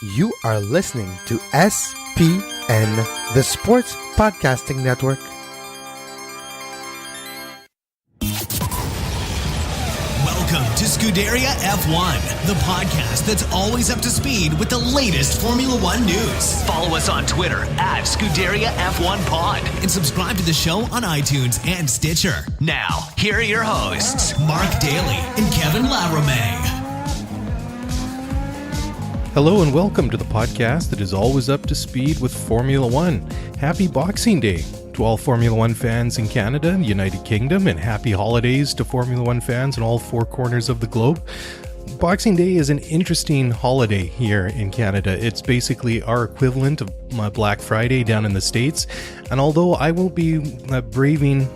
You are listening to SPN, the Sports Podcasting Network. Welcome to Scuderia F1, the podcast that's always up to speed with the latest Formula One news. Follow us on Twitter at Scuderia F1 Pod and subscribe to the show on iTunes and Stitcher. Now, here are your hosts, Mark Daly and Kevin Laramie. Hello and welcome to the podcast that is always up to speed with Formula One. Happy Boxing Day to all Formula One fans in Canada and the United Kingdom, and happy holidays to Formula One fans in all four corners of the globe. Boxing Day is an interesting holiday here in Canada. It's basically our equivalent of Black Friday down in the States. And although I will be braving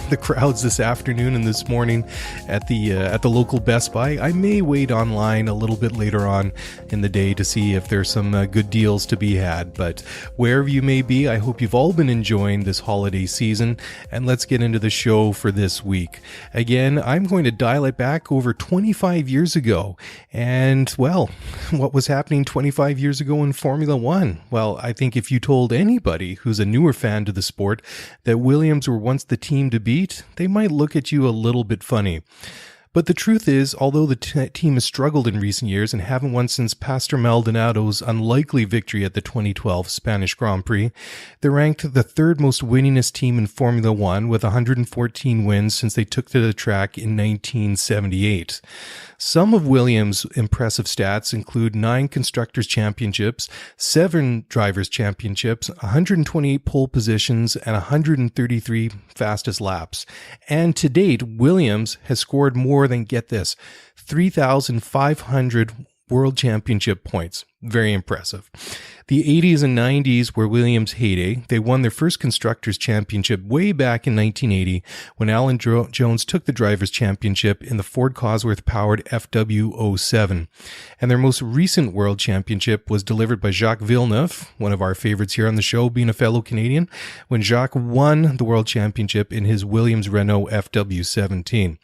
the crowds this afternoon and this morning at the local Best Buy, I may wait online a little bit later on in the day to see if there's some good deals to be had. But wherever you may be, I hope you've all been enjoying this holiday season. And let's get into the show for this week. Again, I'm going to dial it back over 25 years ago. And, well, what was happening 25 years ago in Formula One? Well, I think if you told anybody who's a newer fan to the sport that Williams were once the team to beat, they might look at you a little bit funny. But the truth is, although the team has struggled in recent years and haven't won since Pastor Maldonado's unlikely victory at the 2012 Spanish Grand Prix, they're ranked the third most winningest team in Formula One with 114 wins since they took to the track in 1978. Some of Williams' impressive stats include 9 Constructors' Championships, 7 Drivers' Championships, 128 pole positions, and 133 fastest laps. And to date, Williams has scored more than, get this, 3,500 World Championship points. Very impressive. The 80s and 90s were Williams' heyday. They won their first Constructors' Championship way back in 1980 when Alan Jones took the Drivers' Championship in the Ford Cosworth-powered FW-07. And their most recent World Championship was delivered by Jacques Villeneuve, one of our favorites here on the show, being a fellow Canadian, when Jacques won the World Championship in his Williams Renault FW-17.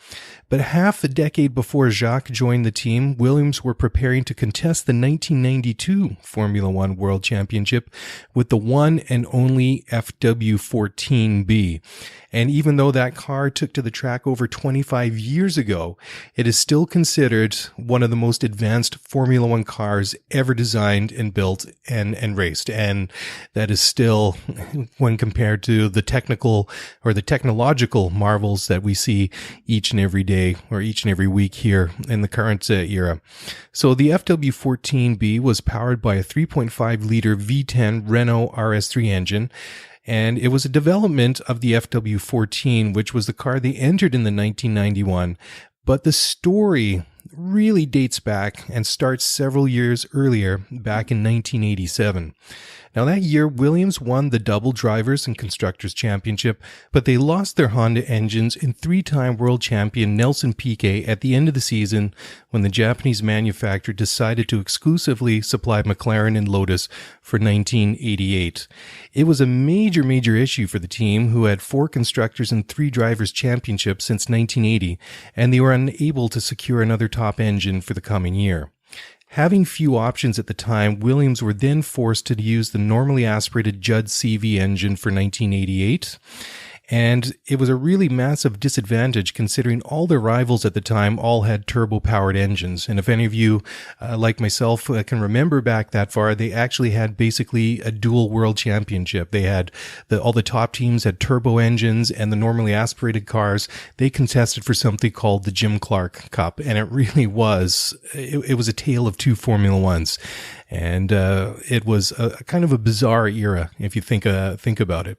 But half a decade before Jacques joined the team, Williams were preparing to contest the 1992 Formula One World Championship with the one and only FW-14B. And even though that car took to the track over 25 years ago, it is still considered one of the most advanced Formula One cars ever designed and built and raced. And that is still, when compared to the technical or the technological marvels that we see each and every day or each and every week here in the current era. So the FW-14B was powered by a 3.5-liter V10 Renault RS3 engine. And it was a development of the FW-14, which was the car they entered in the 1991. But the story really dates back and starts several years earlier, back in 1987. Now that year, Williams won the double Drivers and Constructors Championship, but they lost their Honda engines in 3-time world champion Nelson Piquet at the end of the season when the Japanese manufacturer decided to exclusively supply McLaren and Lotus for 1988. It was a major issue for the team, who had 4 Constructors and 3 Drivers Championships since 1980, and they were unable to secure another top engine for the coming year. Having few options at the time, Williams were then forced to use the normally aspirated Judd CV engine for 1988. And it was a really massive disadvantage considering all their rivals at the time all had turbo-powered engines. And if any of you, like myself, can remember back that far, they actually had basically a dual world championship. They had all the top teams had turbo engines, and the normally aspirated cars, they contested for something called the Jim Clark Cup. And it really was, it was a tale of two Formula Ones. And it was a kind of a bizarre era, if you think about it.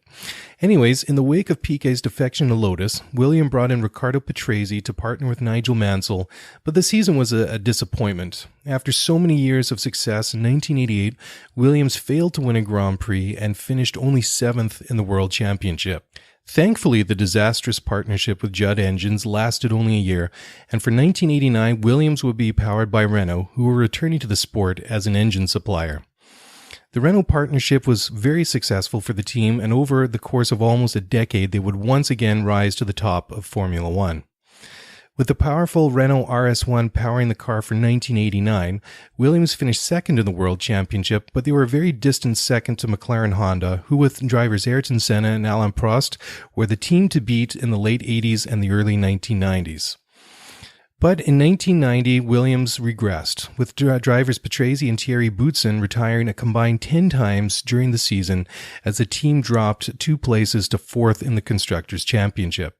Anyways, in the wake of Piquet's defection to Lotus, Williams brought in Riccardo Patrese to partner with Nigel Mansell, but the season was a disappointment. After so many years of success, in 1988, Williams failed to win a Grand Prix and finished only 7th in the World Championship. Thankfully, the disastrous partnership with Judd Engines lasted only a year, and for 1989, Williams would be powered by Renault, who were returning to the sport as an engine supplier. The Renault partnership was very successful for the team, and over the course of almost a decade, they would once again rise to the top of Formula One. With the powerful Renault RS1 powering the car for 1989, Williams finished second in the World Championship, but they were a very distant second to McLaren Honda, who with drivers Ayrton Senna and Alain Prost were the team to beat in the late 80s and the early 1990s. But in 1990, Williams regressed, with drivers Patrese and Thierry Boutsen retiring a combined 10 times during the season as the team dropped 2 places to 4th in the Constructors' Championship.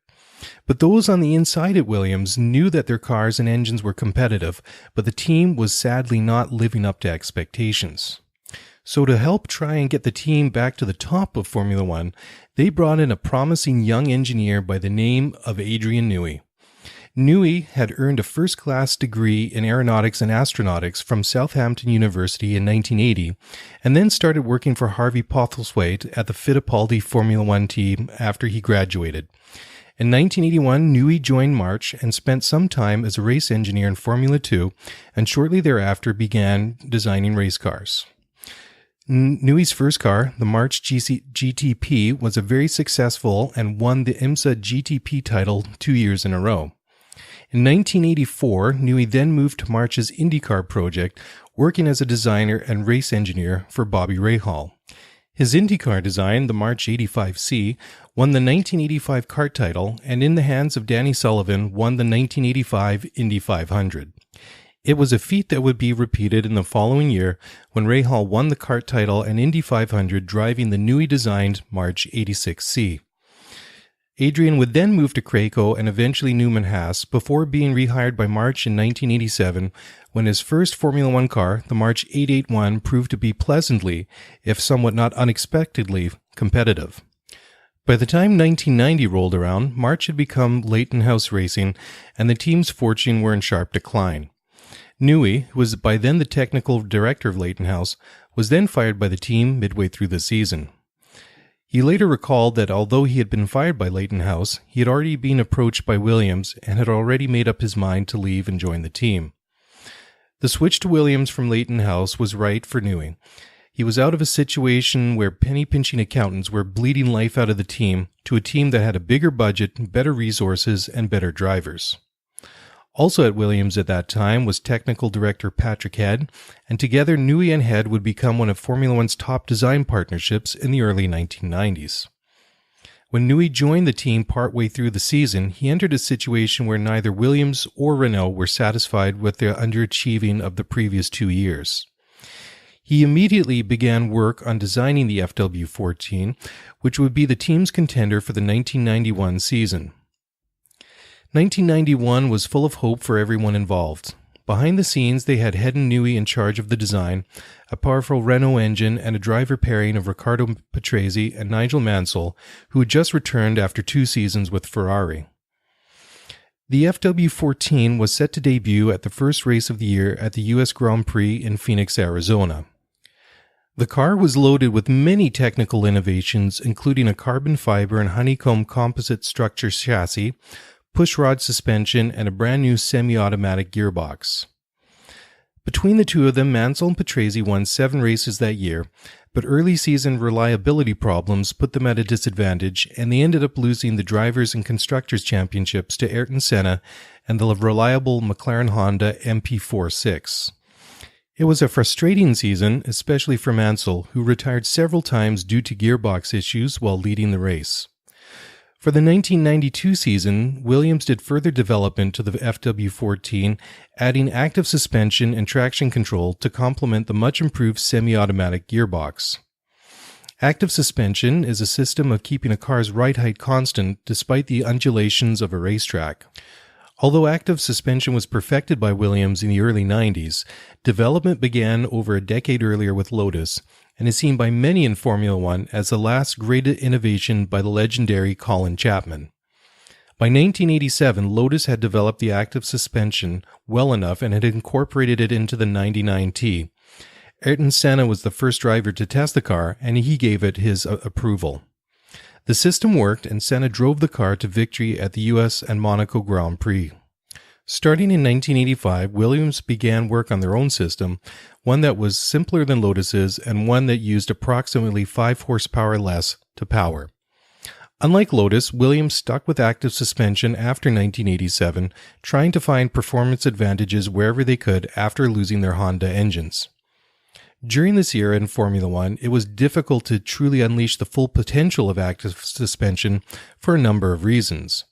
But those on the inside at Williams knew that their cars and engines were competitive, but the team was sadly not living up to expectations. So to help try and get the team back to the top of Formula One, they brought in a promising young engineer by the name of Adrian Newey. Newey had earned a first-class degree in aeronautics and astronautics from Southampton University in 1980, and then started working for Harvey Postlethwaite at the Fittipaldi Formula One team after he graduated. In 1981, Newey joined March and spent some time as a race engineer in Formula 2, and shortly thereafter began designing race cars. Newey's first car, the March GTP, was a very successful and won the IMSA GTP title 2 years in a row. In 1984, Newey then moved to March's IndyCar project, working as a designer and race engineer for Bobby Rahal. His IndyCar design, the March 85C, won the 1985 kart title, and in the hands of Danny Sullivan, won the 1985 Indy 500. It was a feat that would be repeated in the following year when Rahal won the kart title and Indy 500 driving the Newey-designed March 86C. Adrian would then move to Krakow and eventually Newman Haas before being rehired by March in 1987 when his first Formula One car, the March 881, proved to be pleasantly, if somewhat not unexpectedly, competitive. By the time 1990 rolled around, March had become Leighton House Racing and the team's fortune were in sharp decline. Newey, who was by then the technical director of Leighton House, was then fired by the team midway through the season. He later recalled that although he had been fired by Leighton House, he had already been approached by Williams and had already made up his mind to leave and join the team. The switch to Williams from Leighton House was right for Newey. He was out of a situation where penny-pinching accountants were bleeding life out of the team to a team that had a bigger budget, better resources, and better drivers. Also at Williams at that time was technical director Patrick Head, and together Newey and Head would become one of Formula One's top design partnerships in the early 1990s. When Newey joined the team partway through the season, he entered a situation where neither Williams or Renault were satisfied with their underachieving of the previous 2 years. He immediately began work on designing the FW-14, which would be the team's contender for the 1991 season. 1991 was full of hope for everyone involved. Behind the scenes, they had Head and Newey in charge of the design, a powerful Renault engine, and a driver pairing of Riccardo Patrese and Nigel Mansell, who had just returned after 2 seasons with Ferrari. The FW-14 was set to debut at the first race of the year at the U.S. Grand Prix in Phoenix, Arizona. The car was loaded with many technical innovations, including a carbon fiber and honeycomb composite structure chassis, pushrod suspension, and a brand new semi-automatic gearbox. Between the two of them, Mansell and Patrese won 7 races that year, but early season reliability problems put them at a disadvantage, and they ended up losing the Drivers' and Constructors' Championships to Ayrton Senna and the reliable McLaren Honda MP46. It was a frustrating season, especially for Mansell, who retired several times due to gearbox issues while leading the race. For the 1992 season, Williams did further development to the FW-14, adding active suspension and traction control to complement the much-improved semi-automatic gearbox. Active suspension is a system of keeping a car's ride height constant despite the undulations of a racetrack. Although active suspension was perfected by Williams in the early 90s, development began over a decade earlier with Lotus, and is seen by many in Formula One as the last great innovation by the legendary Colin Chapman. By 1987, Lotus had developed the active suspension well enough and had incorporated it into the 99T. Ayrton Senna was the first driver to test the car, and he gave it his approval. The system worked, and Senna drove the car to victory at the US and Monaco Grand Prix. Starting in 1985, Williams began work on their own system, one that was simpler than Lotus's and one that used approximately 5 horsepower less to power. Unlike Lotus, Williams stuck with active suspension after 1987, trying to find performance advantages wherever they could after losing their Honda engines. During this era in Formula One, it was difficult to truly unleash the full potential of active suspension for a number of reasons.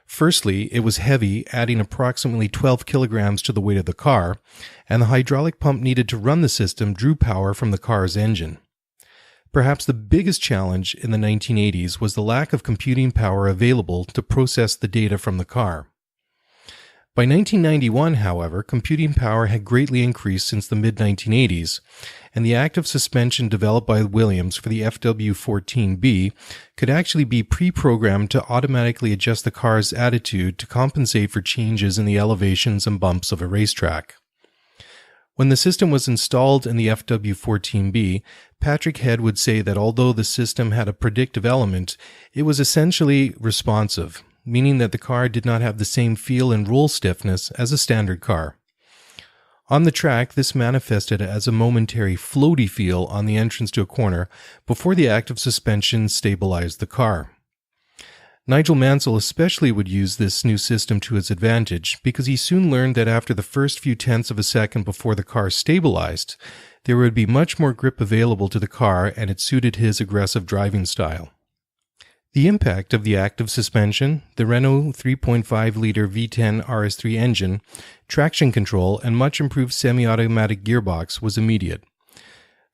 Firstly, it was heavy, adding approximately 12 kilograms to the weight of the car, and the hydraulic pump needed to run the system drew power from the car's engine. Perhaps the biggest challenge in the 1980s was the lack of computing power available to process the data from the car. By 1991, however, computing power had greatly increased since the mid-1980s, and the active suspension developed by Williams for the FW-14B could actually be pre-programmed to automatically adjust the car's attitude to compensate for changes in the elevations and bumps of a racetrack. When the system was installed in the FW-14B, Patrick Head would say that although the system had a predictive element, it was essentially responsive, meaning that the car did not have the same feel and roll stiffness as a standard car. On the track, this manifested as a momentary floaty feel on the entrance to a corner before the active suspension stabilized the car. Nigel Mansell especially would use this new system to his advantage because he soon learned that after the first few tenths of a second before the car stabilized, there would be much more grip available to the car and it suited his aggressive driving style. The impact of the active suspension, the Renault 3.5-liter V10 RS3 engine, traction control, and much improved semi-automatic gearbox was immediate.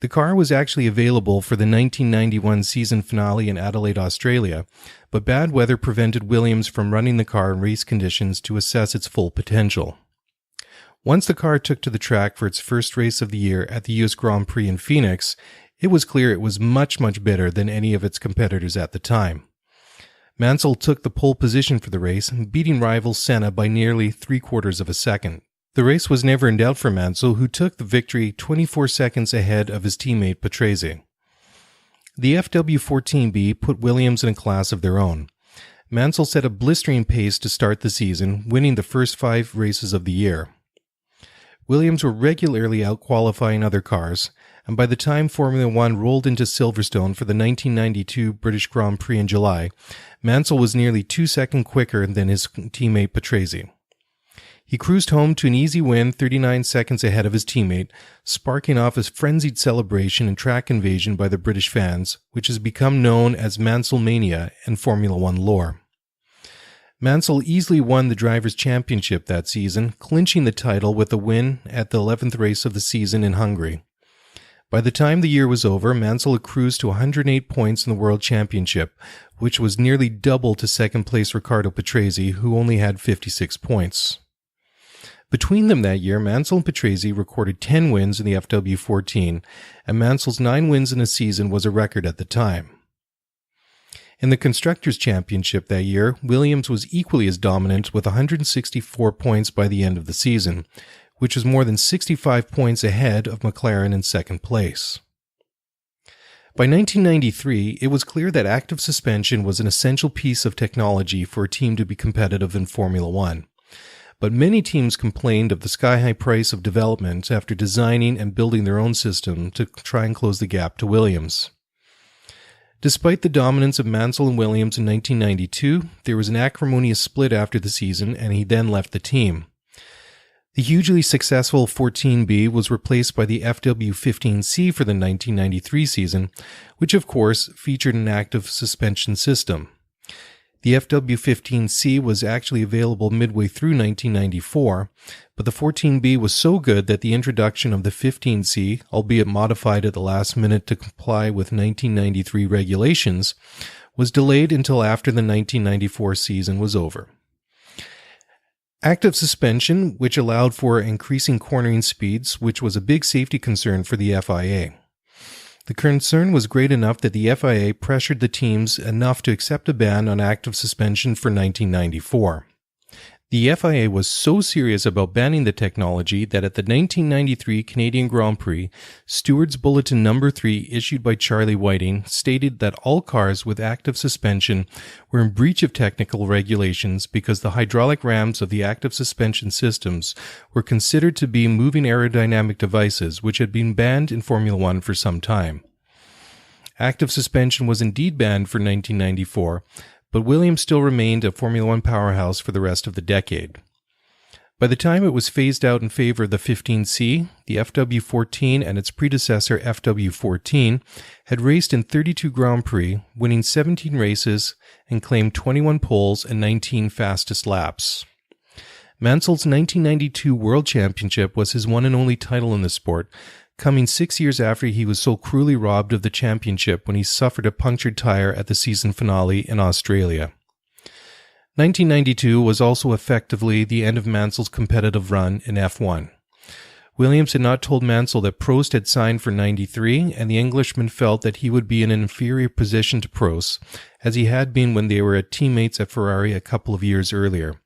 The car was actually available for the 1991 season finale in Adelaide, Australia, but bad weather prevented Williams from running the car in race conditions to assess its full potential. Once the car took to the track for its first race of the year at the US Grand Prix in Phoenix, it was clear it was much better than any of its competitors at the time. Mansell took the pole position for the race, beating rival Senna by nearly 3/4 of a second. The race was never in doubt for Mansell, who took the victory 24 seconds ahead of his teammate Patrese. The FW-14B put Williams in a class of their own. Mansell set a blistering pace to start the season, winning the first 5 races of the year. Williams were regularly out-qualifying other cars, and by the time Formula One rolled into Silverstone for the 1992 British Grand Prix in July, Mansell was nearly 2 seconds quicker than his teammate Patrese. He cruised home to an easy win 39 seconds ahead of his teammate, sparking off a frenzied celebration and track invasion by the British fans, which has become known as Mansell Mania in Formula One lore. Mansell easily won the Drivers' Championship that season, clinching the title with a win at the 11th race of the season in Hungary. By the time the year was over, Mansell had cruised to 108 points in the World Championship, which was nearly double to second-place Riccardo Patrese, who only had 56 points. Between them that year, Mansell and Patrese recorded 10 wins in the FW14, and Mansell's 9 wins in a season was a record at the time. In the Constructors' Championship that year, Williams was equally as dominant with 164 points by the end of the season, which was more than 65 points ahead of McLaren in second place. By 1993, it was clear that active suspension was an essential piece of technology for a team to be competitive in Formula One. But many teams complained of the sky-high price of development after designing and building their own system to try and close the gap to Williams. Despite the dominance of Mansell and Williams in 1992, there was an acrimonious split after the season, and he then left the team. The hugely successful 14B was replaced by the FW-15C for the 1993 season, which of course featured an active suspension system. The FW-15C was actually available midway through 1994, but the 14B was so good that the introduction of the 15C, albeit modified at the last minute to comply with 1993 regulations, was delayed until after the 1994 season was over. Active suspension, which allowed for increasing cornering speeds, which was a big safety concern for the FIA. The concern was great enough that the FIA pressured the teams enough to accept a ban on active suspension for 1994. The FIA was so serious about banning the technology that at the 1993 Canadian Grand Prix, Stewards Bulletin No. 3 issued by Charlie Whiting stated that all cars with active suspension were in breach of technical regulations because the hydraulic rams of the active suspension systems were considered to be moving aerodynamic devices which had been banned in Formula One for some time. Active suspension was indeed banned for 1994, but Williams still remained a Formula One powerhouse for the rest of the decade. By the time it was phased out in favor of the 15C, the FW-14 and its predecessor FW-14 had raced in 32 Grand Prix, winning 17 races and claimed 21 poles and 19 fastest laps. Mansell's 1992 World Championship was his one and only title in the sport, coming 6 years after he was so cruelly robbed of the championship when he suffered a punctured tire at the season finale in Australia. 1992 was also effectively the end of Mansell's competitive run in F1. Williams had not told Mansell that Prost had signed for 93, and the Englishman felt that he would be in an inferior position to Prost, as he had been when they were teammates at Ferrari a couple of years earlier.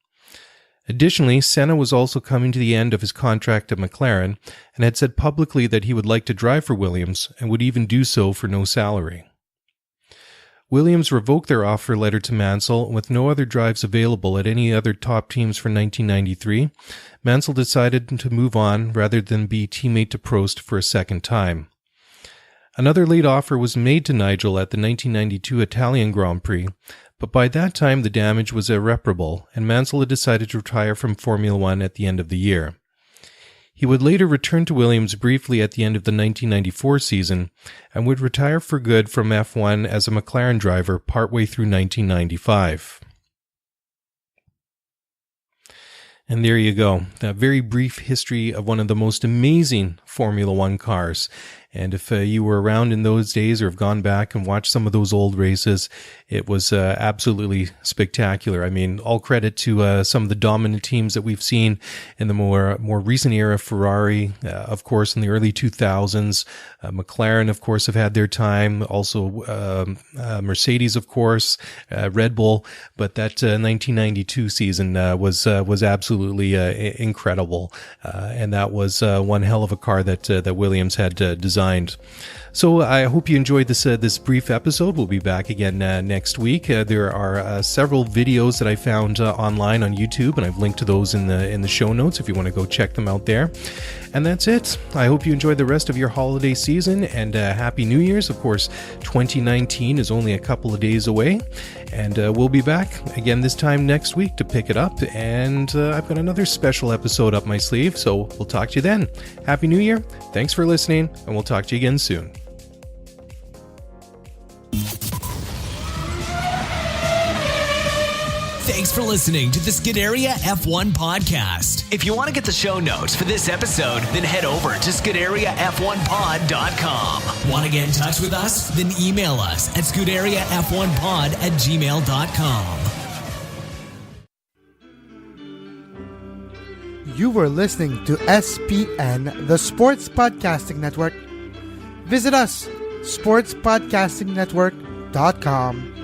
Additionally, Senna was also coming to the end of his contract at McLaren, and had said publicly that he would like to drive for Williams, and would even do so for no salary. Williams revoked their offer letter to Mansell, and with no other drives available at any other top teams for 1993, Mansell decided to move on rather than be teammate to Prost for a second time. Another late offer was made to Nigel at the 1992 Italian Grand Prix, but by that time the damage was irreparable, and Mansell had decided to retire from Formula One at the end of the year. He would later return to Williams briefly at the end of the 1994 season, and would retire for good from F1 as a McLaren driver partway through 1995. And there you go, that very brief history of one of the most amazing Formula One cars. And if you were around in those days or have gone back and watched some of those old races, it was absolutely spectacular. I mean, all credit to some of the dominant teams that we've seen in the more recent era. Ferrari, of course, in the early 2000s. McLaren, of course, have had their time. Also, Mercedes, of course, Red Bull. But that 1992 season was absolutely incredible. And that was one hell of a car that Williams had designed. So I hope you enjoyed this brief episode. We'll be back again next week. There are several videos that I found online on YouTube, and I've linked to those in the show notes if you want to go check them out there. And that's it. I hope you enjoy the rest of your holiday season, and Happy New Year's. Of course, 2019 is only a couple of days away, and we'll be back again this time next week to pick it up. And I've got another special episode up my sleeve, so we'll talk to you then. Happy New Year. Thanks for listening, and we'll talk to you again soon. Thanks for listening to the Scuderia F1 podcast. If you want to get the show notes for this episode, then head over to ScuderiaF1pod.com. Want to get in touch with us? Then email us at ScuderiaF1pod@gmail.com. You were listening to SPN, the Sports Podcasting Network. Visit us, sportspodcastingnetwork.com.